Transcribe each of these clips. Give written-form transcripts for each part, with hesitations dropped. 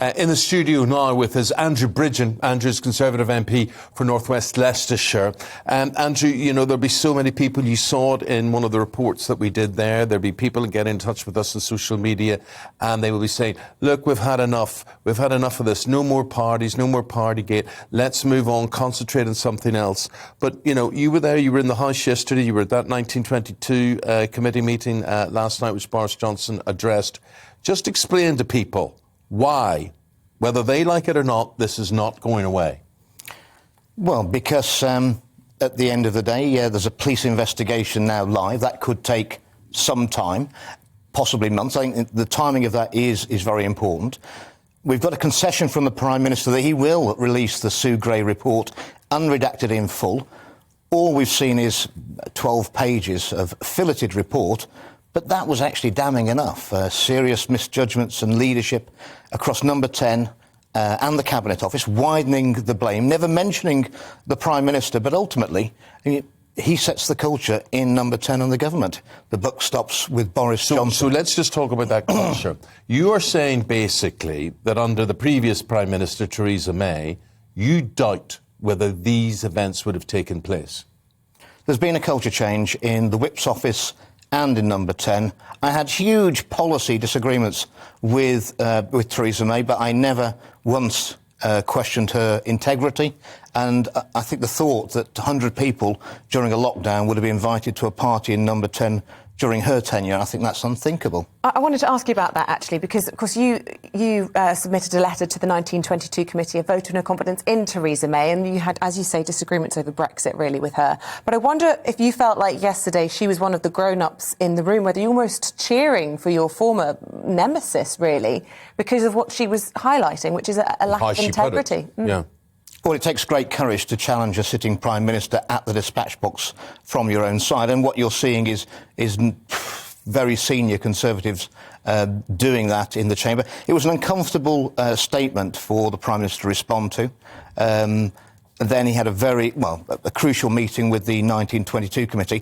In the studio now with us, Andrew Bridgen. Andrew's Conservative MP for North West Leicestershire. Andrew, you know, there'll be so many people. You saw it in one of the reports that we did there. There'll be people who get in touch with us on social media and they will be saying, look, we've had enough. We've had enough of this. No more parties, no more Partygate. Let's move on, concentrate on something else. But, you know, you were there. You were in the House yesterday. You were at that 1922 committee meeting last night, which Boris Johnson addressed. Just explain to people why, whether they like it or not, this is not going away. Well, because at the end of the day, there's a police investigation now live. That could take some time, possibly months. I think the timing of that is very important. We've got a concession from the Prime Minister that he will release the Sue Gray report unredacted in full. All we've seen is 12 pages of filleted report, but that was actually damning enough. Serious misjudgments and leadership across Number 10 and the Cabinet Office, widening the blame, never mentioning the Prime Minister, but ultimately he sets the culture in Number 10 and the government. The buck stops with Boris Johnson. So let's just talk about that culture. You are saying basically that under the previous Prime Minister, Theresa May, you doubt whether these events would have taken place. There's been a culture change in the Whip's office and in Number 10. I had huge policy disagreements with Theresa May, but I never once questioned her integrity. And I think the thought that 100 people during a lockdown would have been invited to a party in Number 10 during her tenure, I think that's unthinkable. I wanted to ask you about that, actually, because, of course, you submitted a letter to the 1922 committee, a vote of no confidence in Theresa May, and you had, as you say, disagreements over Brexit, really, with her. But I wonder if you felt like yesterday she was one of the grown-ups in the room, whether you're almost cheering for your former nemesis, really, because of what she was highlighting, which is a lack of integrity. Yeah. Well, it takes great courage to challenge a sitting Prime Minister at the dispatch box from your own side. And what you're seeing is very senior Conservatives doing that in the chamber. It was an uncomfortable statement for the Prime Minister to respond to. Then he had a crucial meeting with the 1922 committee.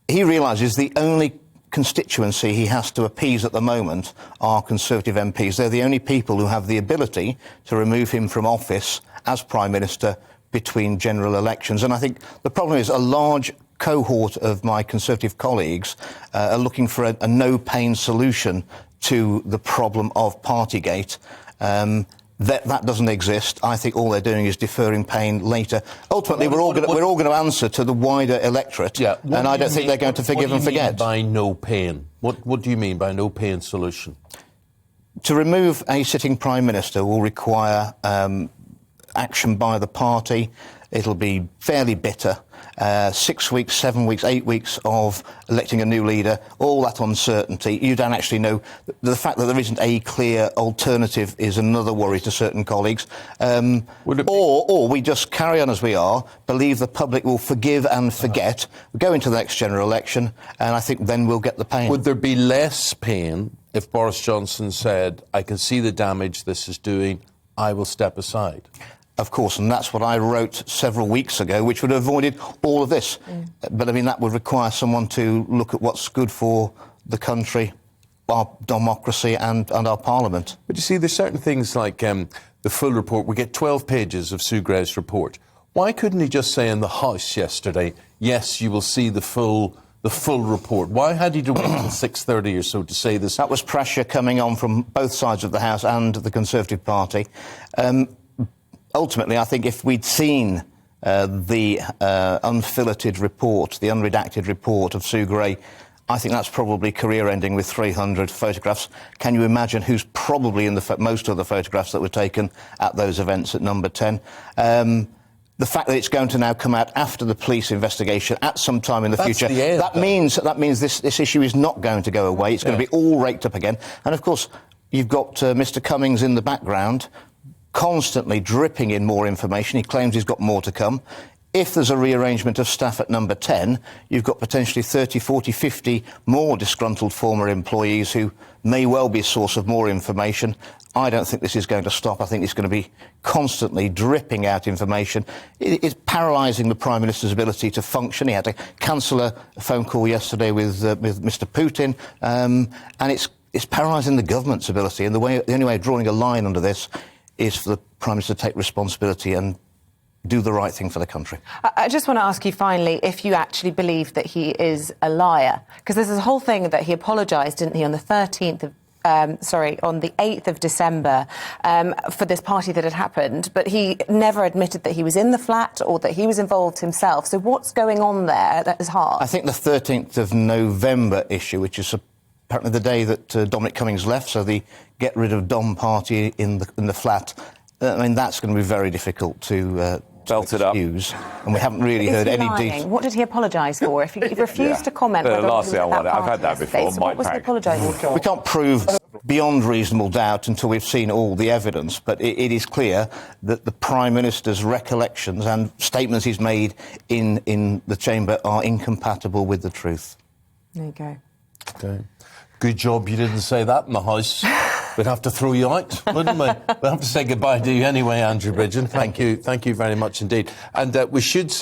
He realises the only constituency he has to appease at the moment are Conservative MPs. They're the only people who have the ability to remove him from office as Prime Minister between general elections. And I think the problem is a large cohort of my Conservative colleagues are looking for a no-pain solution to the problem of Partygate. That doesn't exist. I think all they're doing is deferring pain later. Ultimately, we're all going to answer to the wider electorate, and I don't think they're going to forgive and forget. What do you mean by no pain? What do you mean by no pain solution? To remove a sitting Prime Minister will require action by the party. It'll be fairly bitter. 6 weeks, 7 weeks, 8 weeks of electing a new leader, all that uncertainty. You don't actually know. The fact that there isn't a clear alternative is another worry to certain colleagues. Or we just carry on as we are, believe the public will forgive and forget, go into the next general election, and I think then we'll get the pain. Would there be less pain if Boris Johnson said, I can see the damage this is doing, I will step aside? Of course, and that's what I wrote several weeks ago, which would have avoided all of this. But, I mean, that would require someone to look at what's good for the country, our democracy and our Parliament. But you see, there's certain things like the full report. We get 12 pages of Sue Gray's report. Why couldn't he just say in the House yesterday, yes, you will see the full report? Why had he to wait until 6:30 or so to say this? That was pressure coming on from both sides of the House and the Conservative Party. Ultimately, I think if we'd seen the unfilleted report, the unredacted report of Sue Gray, I think that's probably career-ending with 300 photographs. Can you imagine who's probably in most of the photographs that were taken at those events at Number 10? The fact that it's going to now come out after the police investigation at some time in the future, that means this issue is not going to go away. It's going to be all raked up again. And, of course, you've got Mr Cummings in the background, constantly dripping in more information. He claims he's got more to come. If there's a rearrangement of staff at Number 10, you've got potentially 30, 40, 50 more disgruntled former employees who may well be a source of more information. I don't think this is going to stop. I think it's going to be constantly dripping out information. It's paralysing the Prime Minister's ability to function. He had to cancel a phone call yesterday with Mr Putin, and it's it's paralysing the government's ability. And the only way of drawing a line under this is for the Prime Minister to take responsibility and do the right thing for the country. I just want to ask you finally if you actually believe that he is a liar, because there's this whole thing that he apologised, didn't he, on the 13th of on the 8th of December for this party that had happened, but he never admitted that he was in the flat or that he was involved himself. So what's going on there that is hard? I think the 13th of November issue, which is apparently the day that Dominic Cummings left, so the get rid of Dom party in the flat, I mean, that's going to be very difficult to excuse. And we haven't really heard any details. What did he apologise for? If he refused to comment whether he was at that I've had that before. So what was he apologising for? We can't prove beyond reasonable doubt until we've seen all the evidence, but it is clear that the Prime Minister's recollections and statements he's made in the chamber are incompatible with the truth. There you go. Okay. Good job you didn't say that in the House. We'd have to throw you out, wouldn't we? We'll have to say goodbye to you anyway, Andrew Bridgen. Thank you very much indeed. And we should say